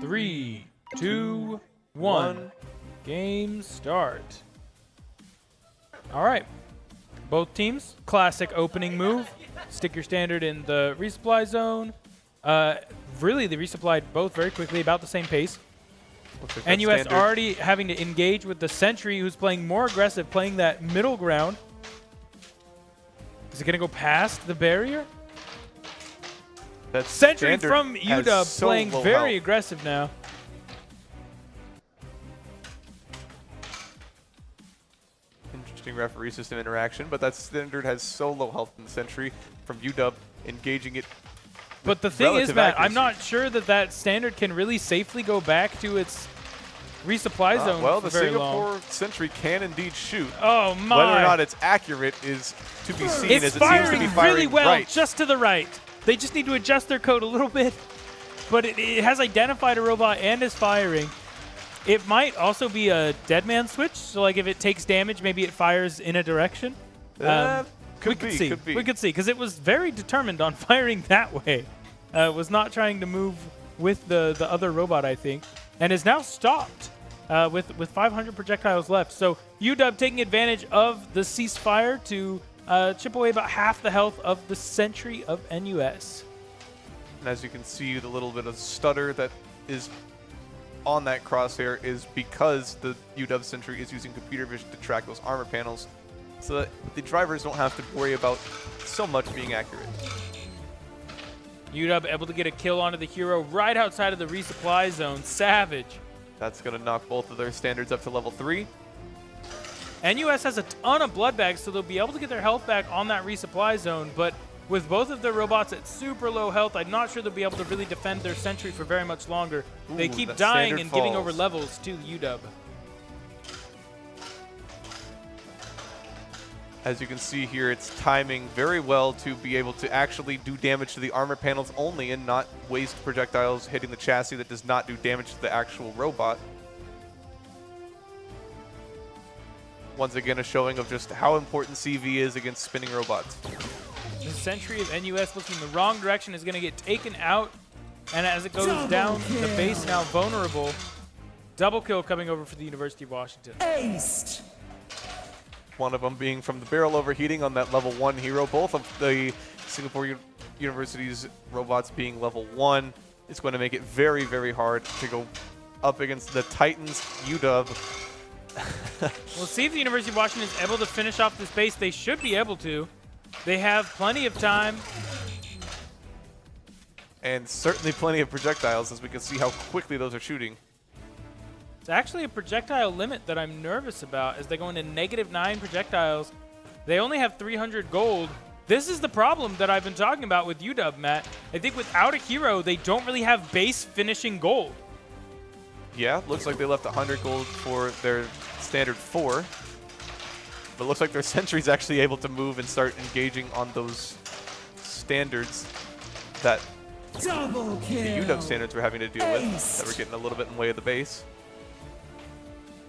3, 2, 1. Game start. All right. Both teams, classic opening move. Stick your standard in the resupply zone. Really, they resupplied both very quickly, about the same pace. Like NUS already having to engage with the Sentry, who's playing more aggressive, playing that middle ground. Is it going to go past the barrier? That Sentry from UW so playing very aggressive now. Interesting referee system interaction, but that standard has so low health in the Sentry from UW engaging it. But the thing is, Matt, I'm not sure that that standard can really safely go back to its resupply zone well, for the very Singapore long. Sentry can indeed shoot. Oh, my. Whether or not it's accurate is to be seen, It's as it seems to be firing really well, right. just to the right. They just need to adjust their code a little bit. But it has identified a robot and is firing. It might also be a dead man switch. So, like, if it takes damage, maybe it fires in a direction. We could see, because it was very determined on firing that way. Was not trying to move with the other robot, I think, and is now stopped with 500 projectiles left. So UW taking advantage of the ceasefire to chip away about half the health of the Sentry of NUS. And as you can see, the little bit of stutter that is on that crosshair is because the UW Sentry is using computer vision to track those armor panels, so that the drivers don't have to worry about so much being accurate. UW able to get a kill onto the hero right outside of the resupply zone. Savage. That's going to knock both of their standards up to level 3. NUS has a ton of blood bags, so they'll be able to get their health back on that resupply zone, but with both of their robots at super low health, I'm not sure they'll be able to really defend their Sentry for very much longer. They keep dying and giving over levels to UW. As you can see here, it's timing very well to be able to actually do damage to the armor panels only and not waste projectiles hitting the chassis that does not do damage to the actual robot. Once again, a showing of just how important CV is against spinning robots. The Sentry of NUS looking the wrong direction is going to get taken out, and as it goes down, the base now vulnerable. Double kill coming over for the University of Washington. Aced. One of them being from the barrel overheating on that level 1 hero. Both of the Singapore University's robots being level 1. It's going to make it very, very hard to go up against the Titans UW. We'll see if the University of Washington is able to finish off this base. They should be able to. They have plenty of time. And certainly plenty of projectiles, as we can see how quickly those are shooting. It's actually a projectile limit that I'm nervous about as they go into -9 projectiles. They only have 300 gold. This is the problem that I've been talking about with UW, Matt. I think without a hero, they don't really have base finishing gold. Yeah, looks like they left 100 gold for their standard 4. But it looks like their Sentry's actually able to move and start engaging on those standards that Double kill. the UW standards were having to deal with, that were getting a little bit in the way of the base.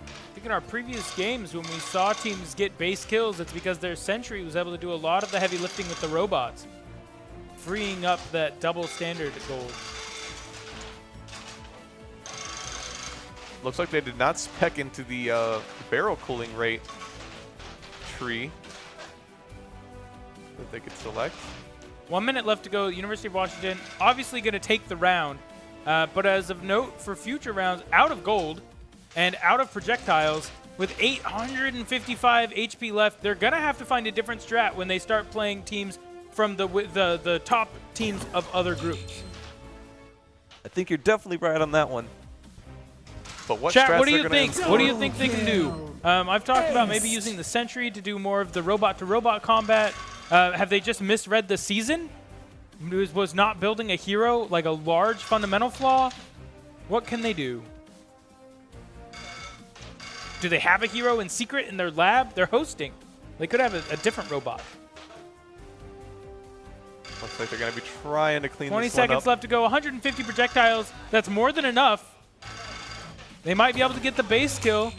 I think in our previous games, when we saw teams get base kills, it's because their Sentry was able to do a lot of the heavy lifting with the robots, freeing up that double standard gold. Looks like they did not spec into the barrel cooling rate tree that they could select. 1 minute left to go. University of Washington obviously going to take the round, but as of note for future rounds, out of gold and out of projectiles, with 855 HP left, they're going to have to find a different strat when they start playing teams from the top teams of other groups. I think you're definitely right on that one. But what Chat, strats what do you are think? gonna What do you think they can do? I've talked about maybe using the Sentry to do more of the robot-to-robot combat. Have they just misread the season? Was not building a hero like a large fundamental flaw? What can they do? Do they have a hero in secret in their lab? They're hosting. They could have a different robot. Looks like they're going to be trying to clean 20 this one up. seconds left to go. 150 projectiles. That's more than enough. They might be able to get the base kill.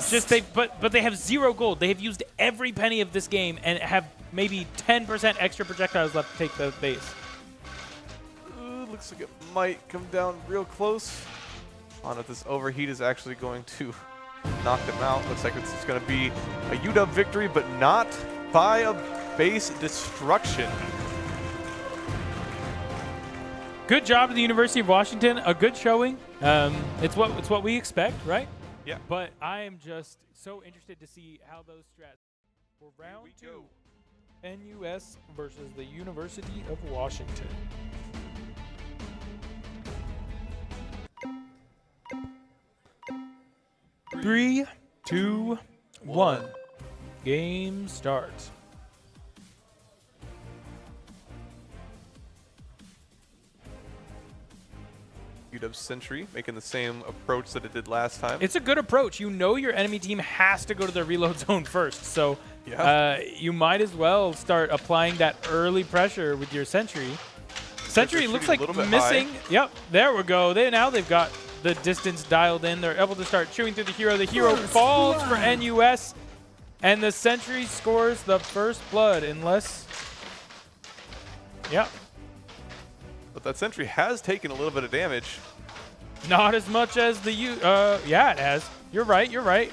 Just but they have 0 gold. They have used every penny of this game and have maybe 10% extra projectiles left to take the base. looks like it might come down real close. On if this overheat is actually going to knock them out. Looks like it's going to be a UW victory, but not by a base destruction. Good job to the University of Washington. A good showing. It's what we expect, right? Yeah. But I am just so interested to see how those strats for round 2. NUS versus the University of Washington. 3, 2, 1. Game starts. UW Sentry making the same approach that it did last time. It's a good approach. You know your enemy team has to go to their reload zone first, so you might as well start applying that early pressure with your Sentry. Sentry looks like missing. High. Yep, there we go. Now they've got the distance dialed in. They're able to start chewing through the hero. The hero falls for NUS, and the Sentry scores the first blood unless... Yep. But that Sentry has taken a little bit of damage. Not as much as the yeah, it has. You're right. NUS,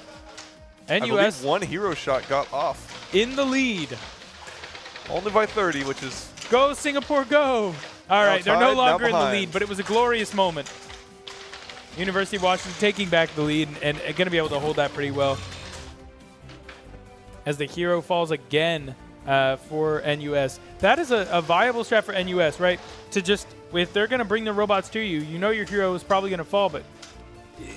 I believe one hero shot got off. In the lead. Only by 30, which is... Go, Singapore, go! All right, they're no tied, now longer in the behind. lead, but it was a glorious moment. University of Washington taking back the lead and going to be able to hold that pretty well. As the hero falls again for NUS. That is a viable strat for NUS, right? To just, if they're going to bring the robots to you, you know your hero is probably going to fall, but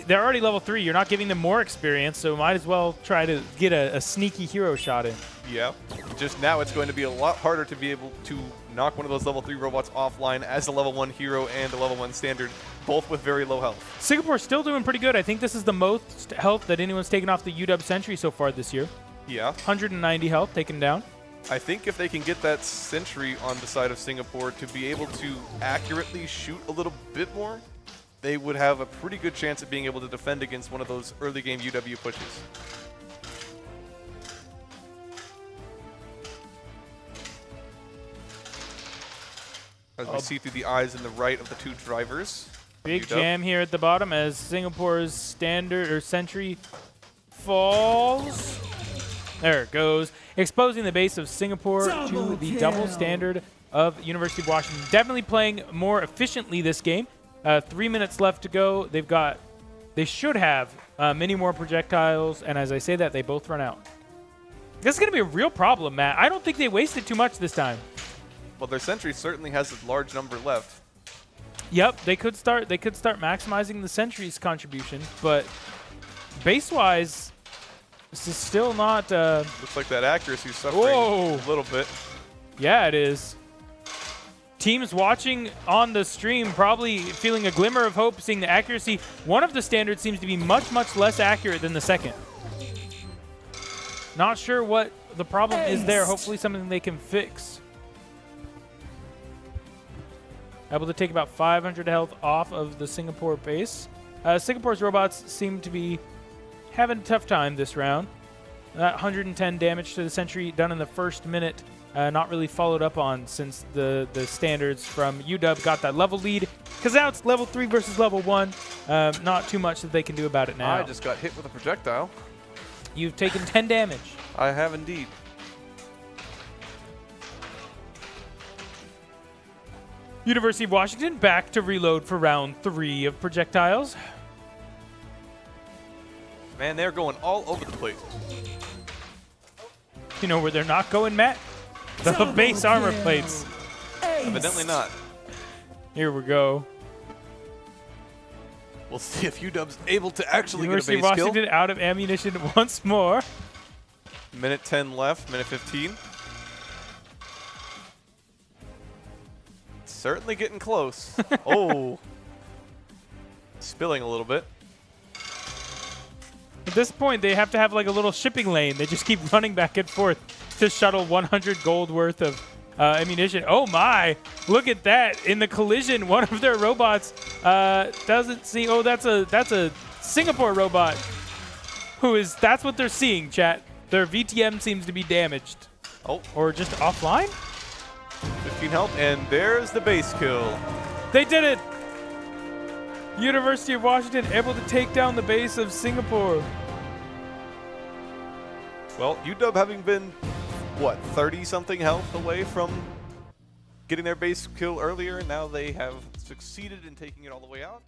they're already level 3. You're not giving them more experience, so might as well try to get a sneaky hero shot in. Yeah. Just now it's going to be a lot harder to be able to knock one of those level 3 robots offline as a level 1 hero and a level 1 standard, both with very low health. Singapore's still doing pretty good. I think this is the most health that anyone's taken off the UW Sentry so far this year. Yeah. 190 health taken down. I think if they can get that Sentry on the side of Singapore to be able to accurately shoot a little bit more, they would have a pretty good chance of being able to defend against one of those early game UW pushes. As we see through the eyes in the right of the two drivers. Big UW. jam here at the bottom as Singapore's standard or Sentry falls. There it goes. Exposing the base of Singapore to the double standard of University of Washington. Definitely playing more efficiently this game. 3 minutes left to go. They should have many more projectiles, and as I say that, they both run out. This is going to be a real problem, Matt. I don't think they wasted too much this time. Well, their Sentry certainly has a large number left. Yep, they could start maximizing the Sentry's contribution, but base-wise, this is still not... Looks like that accuracy is suffering Whoa. a little bit. Yeah, it is. Teams watching on the stream probably feeling a glimmer of hope seeing the accuracy. One of the standards seems to be much, much less accurate than the second. Not sure what the problem is there. Hopefully something they can fix. Able to take about 500 health off of the Singapore base. Singapore's robots seem to be having a tough time this round. That 110 damage to the Sentry done in the first minute. Not really followed up on since the standards from UW got that level lead. Because now it's level 3 versus level 1. Not too much that they can do about it now. I just got hit with a projectile. You've taken 10 damage. I have indeed. University of Washington back to reload for round 3 of projectiles. Man, they're going all over the place. You know where they're not going, Matt? The base armor plates. Evidently not. Here we go. We'll see if UW's able to actually University get a of base Washington out of ammunition once more. Minute 10 left, minute 15. Certainly getting close. Oh. Spilling a little bit. At this point, they have to have like a little shipping lane. They just keep running back and forth to shuttle 100 gold worth of ammunition. Oh my! Look at that! In the collision, one of their robots doesn't see. Oh, that's a Singapore robot. That's what they're seeing, chat. Their VTM seems to be damaged. Oh. Or just offline? 15 health, and there's the base kill. They did it! University of Washington able to take down the base of Singapore. Well, UW having been, what, 30-something health away from getting their base kill earlier, and now they have succeeded in taking it all the way out.